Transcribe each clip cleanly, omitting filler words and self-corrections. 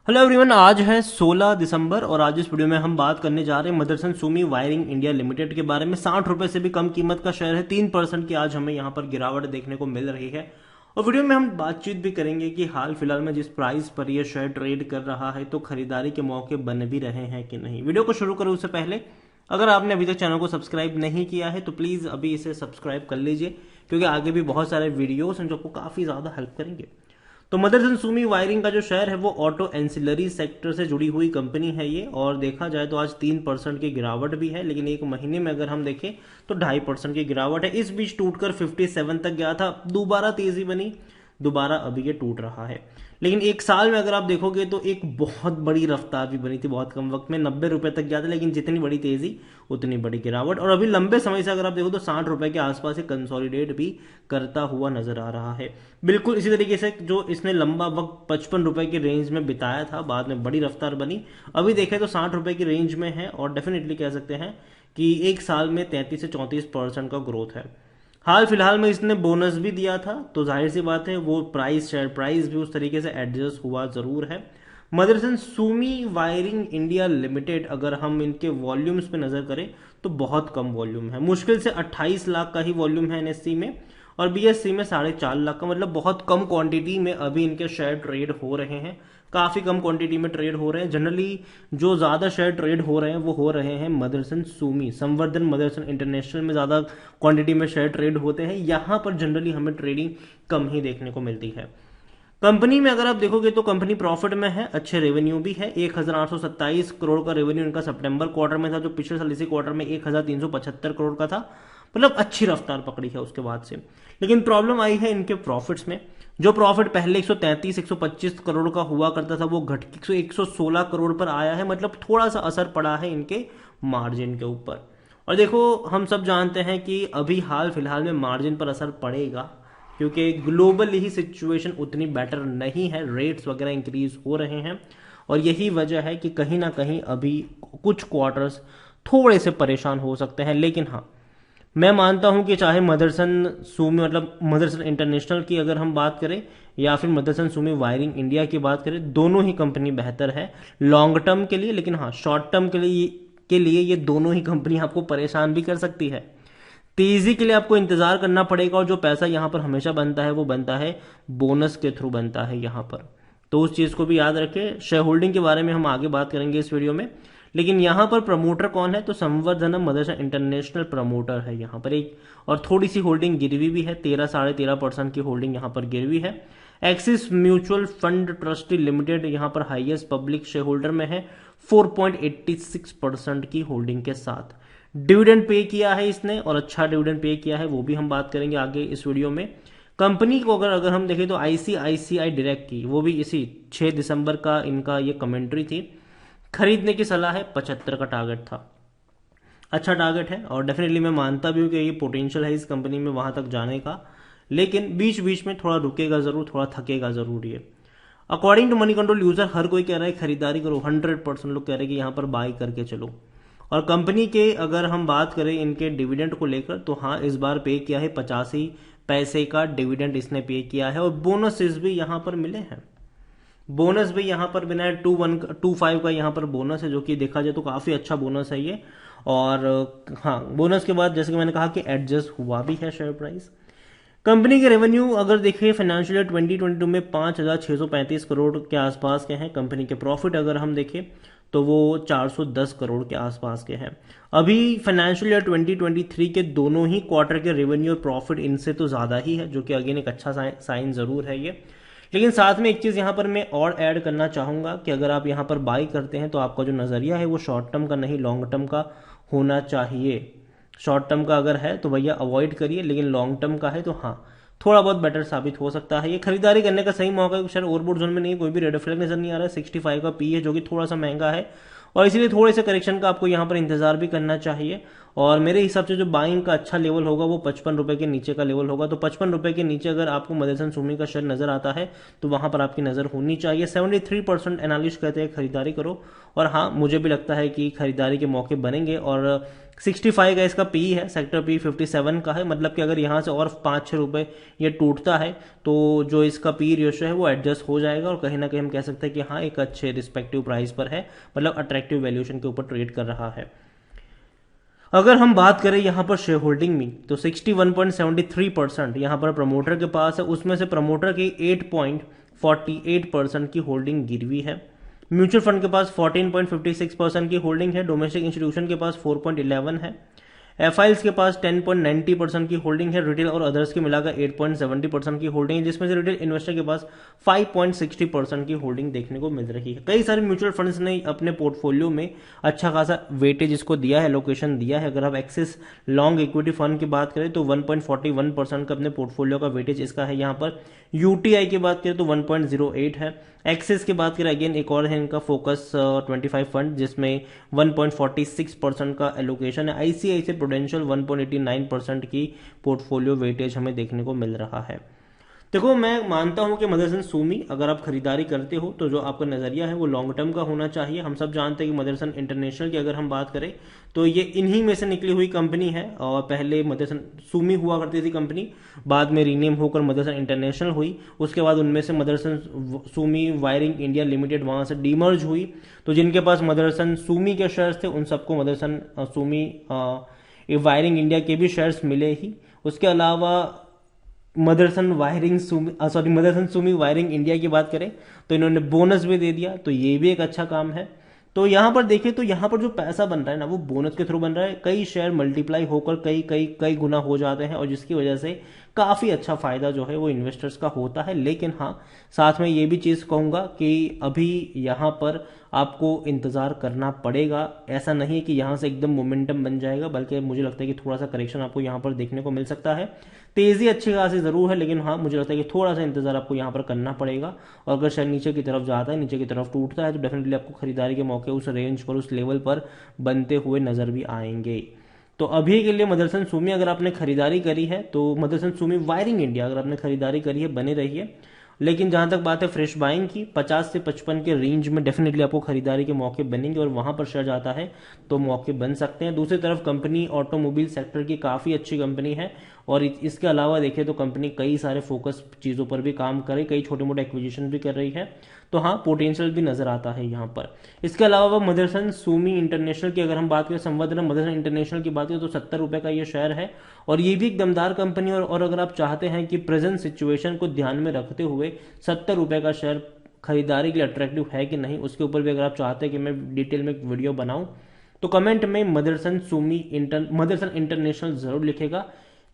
Hello everyone, आज है 16 दिसंबर और आज इस वीडियो में हम बात करने जा रहे हैं Motherson Sumi Wiring India Limited के बारे में। 60 रुपए से भी कम कीमत का शेयर है। 3% की आज हमें यहाँ पर गिरावट देखने को मिल रही है और वीडियो में हम बातचीत भी करेंगे कि हाल फिलहाल में जिस प्राइस पर यह शेयर ट्रेड कर रहा है तो खरीदारी के मौके बन भी रहे हैं कि नहीं। वीडियो को शुरू करूँ उससे पहले अगर आपने अभी तक चैनल को सब्सक्राइब नहीं किया है तो प्लीज़ अभी इसे सब्सक्राइब कर लीजिए, क्योंकि आगे भी बहुत सारे वीडियोस हैं जो आपको काफ़ी ज़्यादा हेल्प करेंगे। तो मदरसन सुमी वायरिंग का जो शेयर है वो ऑटो एंसिलरी सेक्टर से जुड़ी हुई कंपनी है ये, और देखा जाए तो आज 3% की गिरावट भी है, लेकिन एक महीने में अगर हम देखें तो 2.5% की गिरावट है। इस बीच टूटकर 57 तक गया था, दोबारा तेजी बनी, दोबारा अभी ये टूट रहा है। लेकिन एक साल में अगर आप देखोगे तो एक बहुत बड़ी रफ्तार भी बनी थी बहुत कम वक्त में, 90 रुपए तक गया था, लेकिन जितनी बड़ी तेजी उतनी बड़ी गिरावट। और अभी लंबे समय से अगर आप देखो तो 60 रुपए के आसपास से कंसोलिडेट भी करता हुआ नजर आ रहा है। बिल्कुल इसी तरीके से जो इसने लंबा वक्त 55 रुपए की रेंज में बिताया था, बाद में बड़ी रफ्तार बनी, अभी देखें तो 60 रुपए की रेंज में है और डेफिनेटली कह सकते हैं कि एक साल में 33 से 34% का ग्रोथ है। हाल फिलहाल में इसने बोनस भी दिया था, तो जाहिर सी बात है वो शेयर प्राइस भी उस तरीके से एडजस्ट हुआ जरूर है। Motherson Sumi Wiring India Limited, अगर हम इनके वॉल्यूम्स पे नजर करें तो बहुत कम वॉल्यूम है, मुश्किल से 28 लाख का ही वॉल्यूम है एनएससी में, और बीएससी में 4.5 लाख का, मतलब बहुत कम क्वांटिटी में अभी इनके शेयर ट्रेड हो रहे हैं। काफी कम क्वांटिटी में ट्रेड हो रहे हैं। जनरली जो ज्यादा शेयर ट्रेड हो रहे हैं वो हो रहे हैं मदरसन सुमी, संवर्धन मदरसन इंटरनेशनल में ज्यादा क्वांटिटी में शेयर ट्रेड होते हैं। यहां पर जनरली हमें ट्रेडिंग कम ही देखने को मिलती है। कंपनी में अगर आप देखोगे तो कंपनी प्रॉफिट में है, अच्छे रेवेन्यू भी है। 1827 करोड़ का रेवेन्यू इनका सितंबर क्वार्टर में था, जो पिछले साल इसी क्वार्टर में 1375 करोड़ का था, मतलब अच्छी रफ्तार पकड़ी है उसके बाद से। लेकिन प्रॉब्लम आई है इनके प्रॉफिट्स में। जो प्रॉफिट पहले 133 125 करोड़ का हुआ करता था वो घट के 116 करोड़ पर आया है, मतलब थोड़ा सा असर पड़ा है इनके मार्जिन के ऊपर। और देखो हम सब जानते हैं कि अभी हाल फिलहाल में मार्जिन पर असर पड़ेगा, क्योंकि ग्लोबल ही सिचुएशन उतनी बेटर नहीं है, रेट्स वगैरह इंक्रीज हो रहे हैं, और यही वजह है कि कहीं ना कहीं अभी कुछ क्वार्टर्स थोड़े से परेशान हो सकते हैं। लेकिन हाँ, मैं मानता हूं कि चाहे मदरसन सुमी मतलब मदरसन इंटरनेशनल की अगर हम बात करें या फिर मदरसन सुमी वायरिंग इंडिया की बात करें, दोनों ही कंपनी बेहतर है लॉन्ग टर्म के लिए। लेकिन हाँ, शॉर्ट टर्म के लिए ये दोनों ही कंपनी आपको परेशान भी कर सकती है। तेजी के लिए आपको इंतजार करना पड़ेगा, और जो पैसा यहां पर हमेशा बनता है वो बनता है बोनस के थ्रू बनता है यहां पर, तो उस चीज को भी याद रखें। शेयर होल्डिंग के बारे में हम आगे बात करेंगे इस वीडियो में, लेकिन यहां पर प्रमोटर कौन है तो संवर्धनम मदरसा इंटरनेशनल प्रमोटर है यहां पर एक, और थोड़ी सी होल्डिंग गिरवी भी है, 13-13.5% की होल्डिंग यहां पर गिरवी है। Axis mutual fund trustee limited यहां पर हाईएस्ट पब्लिक शेयर होल्डर में है 4.86% की होल्डिंग के साथ। डिविडेंड पे किया है इसने, और अच्छा डिविडेंड पे किया है, वो भी हम बात करेंगे आगे इस वीडियो में। कंपनी को अगर हम देखें तो आईसीआईसीआई डायरेक्ट की, वो भी इसी 6 दिसंबर का इनका ये कमेंट्री थी। खरीदने की सलाह है, 75 का टारगेट था, अच्छा टारगेट है, और डेफिनेटली मैं मानता भी हूं कि ये पोटेंशियल है इस कंपनी में वहां तक जाने का, लेकिन बीच बीच में थोड़ा रुकेगा जरूर, थोड़ा थकेगा जरूर ये। According to Moneycontrol user हर कोई कह रहा है खरीदारी करो, 100% लोग कह रहे हैं कि यहां पर बाई करके चलो। और कंपनी के अगर हम बात करें इनके डिविडेंड को लेकर तो हाँ, इस बार पे किया है 85 पैसे का डिविडेंड इसने पे किया है, और बोनसेस भी यहां पर मिले हैं। बोनस भी यहां पर बिना 2.25 का यहां पर बोनस है, जो कि देखा जाए तो काफी अच्छा बोनस है ये। और हाँ, बोनस के बाद जैसे कि मैंने कहा कि एडजस्ट हुआ भी है शेयर प्राइस। कंपनी के रेवेन्यू अगर देखिए फाइनेंशियल ईयर 2022 में 5,635 करोड़ के आसपास के हैं। कंपनी के प्रॉफिट अगर हम देखें तो वो 410 करोड़ के आसपास के हैं। अभी फाइनेंशियल ईयर 2023 के दोनों ही क्वार्टर के रेवेन्यू और प्रॉफिट इनसे तो ज्यादा ही है, जो कि अगेन एक अच्छा साइन जरूर है ये। लेकिन साथ में एक चीज यहां पर मैं और ऐड करना चाहूंगा कि अगर आप यहां पर बाई करते हैं तो आपका जो नजरिया है वो शॉर्ट टर्म का नहीं लॉन्ग टर्म का होना चाहिए। शॉर्ट टर्म का अगर है तो भैया अवॉइड करिए, लेकिन लॉन्ग टर्म का है तो हाँ, थोड़ा बहुत बेटर साबित हो सकता है। ये खरीदारी करने का सही मौका है, शायद ओवरबोट जोन में नहीं, कोई भी रेड फ्लैग नजर नहीं आ रहा है। 65 का पी है जो कि थोड़ा सा महंगा है, और इसीलिए थोड़े से करेक्शन का आपको यहाँ पर इंतजार भी करना चाहिए। और मेरे हिसाब से जो बाइंग का अच्छा लेवल होगा वो 55 रुपए के नीचे का लेवल होगा। तो 55 रुपए के नीचे अगर आपको मदरसन सुमी का शेयर नजर आता है तो वहां पर आपकी नजर होनी चाहिए। 73% एनालिस्ट कहते हैं खरीदारी करो, और हाँ मुझे भी लगता है कि खरीदारी के मौके बनेंगे। और 65 का इसका पी है, सेक्टर पी 57 का है, मतलब कि अगर यहाँ से और 5-6 रुपए ये टूटता है तो जो इसका पी रेशियो है वो एडजस्ट हो जाएगा, और कहीं ना कहीं हम कह सकते हैं कि हाँ एक अच्छे रिस्पेक्टिव प्राइस पर है, मतलब अट्रैक्टिव वैल्यूएशन के ऊपर ट्रेड कर रहा है। अगर हम बात करें यहाँ पर शेयर होल्डिंग में तो 61.73% यहाँ पर प्रमोटर के पास है, उसमें से प्रमोटर की 8.48% की होल्डिंग गिरवी है। म्यूचुअल फंड के पास 14.56% की होल्डिंग है। डोमेस्टिक इंस्टीट्यूशन के पास 4.11 है। एफआईएल्स के पास 10.90% की होल्डिंग है। रिटेल और अदर्स की मिलाकर 8.70% की होल्डिंग है, जिसमें से रिटेल इन्वेस्टर के पास 5.60% की होल्डिंग देखने को मिल रही है। कई सारे म्यूचुअल फंड्स ने अपने पोर्टफोलियो में अच्छा खासा वेटेज इसको दिया है, लोकेशन दिया है। अगर आप एक्सिस लॉन्ग इक्विटी फंड की बात करें तो 1.41% का अपने पोर्टफोलियो का वेटेज इसका है। यहाँ पर यूटीआई की बात करें तो 1.08 है। एक्सिस की बात करें अगेन एक और है इनका फोकस 25 फंड, जिसमें 1.46% का एलोकेशन है। आईसीआईसीआई प्रूडेंशियल 1.89% की पोर्टफोलियो वेटेज हमें देखने को मिल रहा है। देखो मैं मानता हूं कि मदरसन सुमी अगर आप खरीदारी करते हो तो जो आपका नजरिया है वो लॉन्ग टर्म का होना चाहिए। हम सब जानते हैं कि मदरसन इंटरनेशनल की अगर हम बात करें तो ये इन्हीं में से निकली हुई कंपनी है, और पहले मदरसन सुमी हुआ करती थी कंपनी, बाद में रीनेम होकर मदरसन इंटरनेशनल हुई। उसके बाद उनमें से Motherson Sumi Wiring India Limited वहां से डीमर्ज हुई। तो जिनके पास मदरसन सुमी के शेयर्स थे उन सबको मदरसन सुमी वायरिंग इंडिया के भी शेयर्स मिले ही। उसके अलावा मदरसन सुमी वायरिंग इंडिया की बात करें तो इन्होंने बोनस भी दे दिया, तो ये भी एक अच्छा काम है। तो यहां पर देखिए तो यहां पर जो पैसा बन रहा है ना वो बोनस के थ्रू बन रहा है। कई शेयर मल्टीप्लाई होकर कई कई कई गुना हो जाते हैं, और जिसकी वजह से काफी अच्छा फायदा जो है वो इन्वेस्टर्स का होता है। लेकिन हाँ साथ में ये भी चीज कहूंगा कि अभी यहां पर आपको इंतजार करना पड़ेगा। ऐसा नहीं है कि यहां से एकदम मोमेंटम बन जाएगा, बल्कि मुझे लगता है कि थोड़ा सा करेक्शन आपको यहां पर देखने को मिल सकता है। तेजी अच्छी खासी जरूर है, लेकिन हाँ मुझे लगता है कि थोड़ा सा इंतजार आपको यहां पर करना पड़ेगा। और अगर शेयर नीचे की तरफ जाता है, नीचे की तरफ टूटता है, तो डेफिनेटली आपको खरीदारी के मौके उस रेंज पर उस लेवल पर बनते हुए नजर भी आएंगे। तो अभी के लिए मदरसन सुमी अगर आपने खरीदारी करी है तो मदरसन सुमी वायरिंग इंडिया अगर आपने खरीदारी करी है बने रहिए। लेकिन जहां तक बात है फ्रेश बाइंग की, 50 से 55 के रेंज में डेफिनेटली आपको खरीदारी के मौके बनेंगे, और वहां पर शेयर जाता है तो मौके बन सकते हैं। दूसरी तरफ कंपनी ऑटोमोबाइल सेक्टर की काफी अच्छी कंपनी है, और इसके अलावा देखें तो कंपनी कई सारे फोकस चीजों पर भी काम करे, कई छोटे मोटे एक्विजिशन भी कर रही है। तो हाँ पोटेंशियल भी नजर आता है यहाँ पर। इसके अलावा मदरसन सुमी इंटरनेशनल की अगर हम बात करें, संवर्धन मदरसन इंटरनेशनल की बात करें तो 70 रुपए का ये शेयर है, और ये भी एक दमदार कंपनी। और अगर आप चाहते हैं कि प्रेजेंट सिचुएशन को ध्यान में रखते हुए 70 रुपए का शेयर खरीदारी के लिए अट्रैक्टिव है कि नहीं, उसके ऊपर भी अगर आप चाहते हैं कि मैं डिटेल में एक वीडियो बनाऊं तो कमेंट में मदरसन इंटरनेशनल जरूर लिखेगा।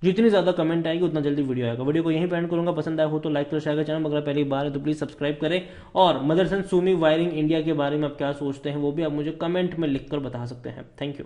जितनी ज्यादा कमेंट आएगी उतना जल्दी वीडियो आएगा। वीडियो को यहीं पे एंड करूंगा। पसंद आया हो तो लाइक करो, शेयर करें। चैनल अगर पहली बार है तो प्लीज सब्सक्राइब करें, और मदरसन सुमी वायरिंग इंडिया के बारे में आप क्या सोचते हैं वो भी आप मुझे कमेंट में लिखकर बता सकते हैं। Thank you.